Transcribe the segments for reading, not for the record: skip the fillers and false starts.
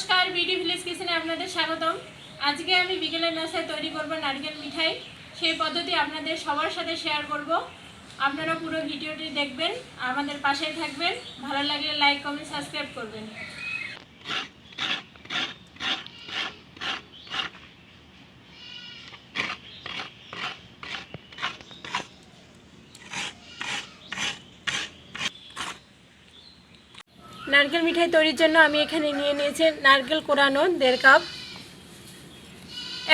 নমস্কার, BD village কিচেনে আপনাদের স্বাগতম। আজকে আমি বিকেলের নাস্তায় তৈরি করব নারকেল মিঠাই। সেই পদ্ধতি আপনাদের সবার সাথে শেয়ার করব। আপনারা পুরো ভিডিওটি দেখবেন, আমাদের পাশেই থাকবেন। ভালো লাগলে লাইক, কমেন্ট, সাবস্ক্রাইব করবেন। নারকেল মিঠাই তৈরির জন্য আমি এখানে নিয়ে নিয়েছি নারকেল কোরানো 1.5 কাপ,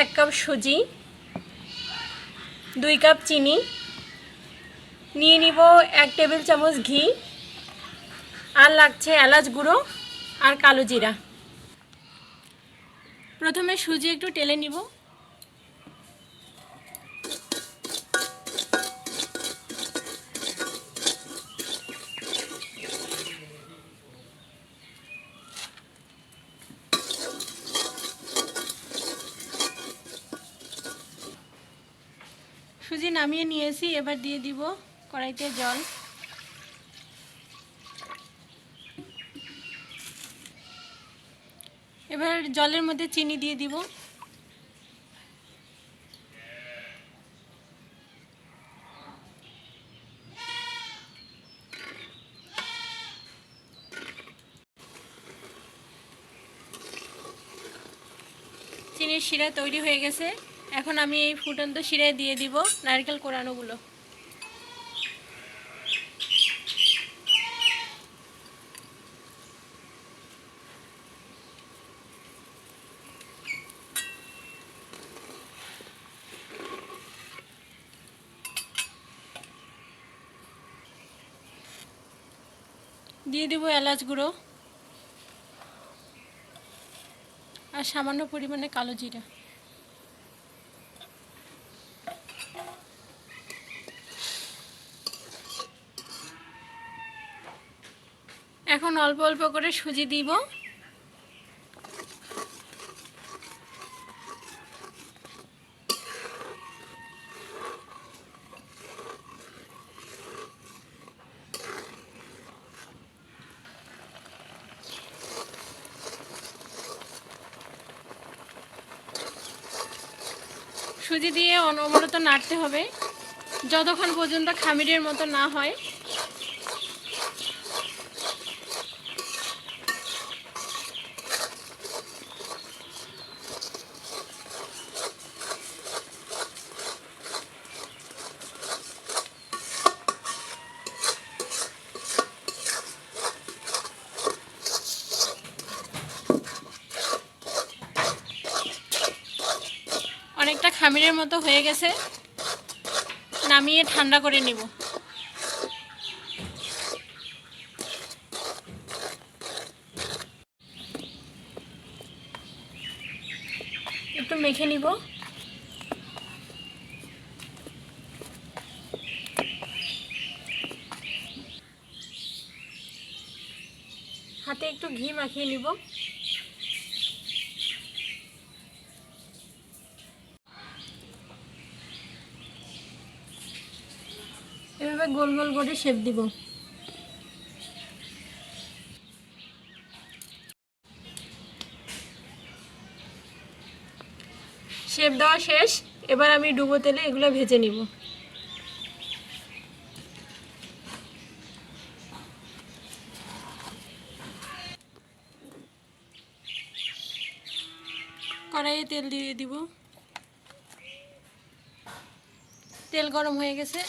1 কাপ সুজি, 2 কাপ চিনি, নিয়ে নিব 1 টেবিল চামচ ঘি, আর লাগছে এলাচ গুঁড়ো আর কালো জিরা। প্রথমে সুজি একটু টেলে নিব। সুজি নামিয়ে নিয়েছি, এবার দিয়ে দিব কড়াইতে জল। এবার জলের মধ্যে চিনি দিয়ে দিব। চিনির শিরা তৈরি হয়ে গেছে। এখন আমি এই ফুটন্ত শিরায় দিয়ে দিব নারকেল কোরানোগুলো। দিয়ে দিব এলাচ গুঁড়ো আর সামান্য পরিমাণে কালো জিরা। এখন অল্প অল্প করে সুজি দিব। সুজি দিয়ে অনবরত নাড়তে হবে যতক্ষণ পর্যন্ত খামিরের মতো না হয়। অনেকটা খামিরের মতো হয়ে গেছে, নামিয়ে ঠান্ডা করে নিব। একটু মেখে নিব। হাতে একটু ঘি মাখিয়ে নিব। এভাবে গোল গোল করে শেপ দিব। শেপ দেওয়া শেষ। এবার আমি ডুবো তেলে এগুলো ভেজে নিব। কড়াইয়ে তেল দিয়ে দিব। তেল গরম হয়ে গেছে।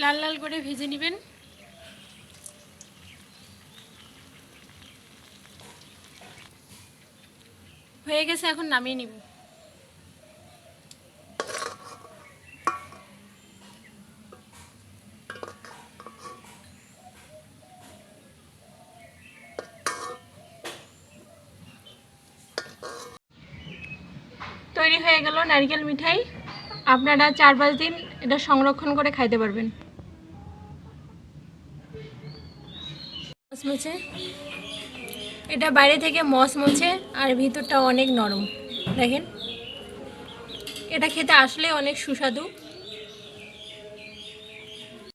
লাল লাল করে ভেজে নেবেন। হয়ে গেছে, এখন নামিয়ে নিব। তো তৈরি হয়ে গেল নারকেল মিঠাই। আপনারা 4-5 দিন এটা সংরক্ষণ করে খাইতে পারবেন। মচমচে, এটা বাইরে থেকে মচমচে আর ভিতরটা অনেক নরম। দেখেন, এটা খেতে আসলে অনেক সুস্বাদু।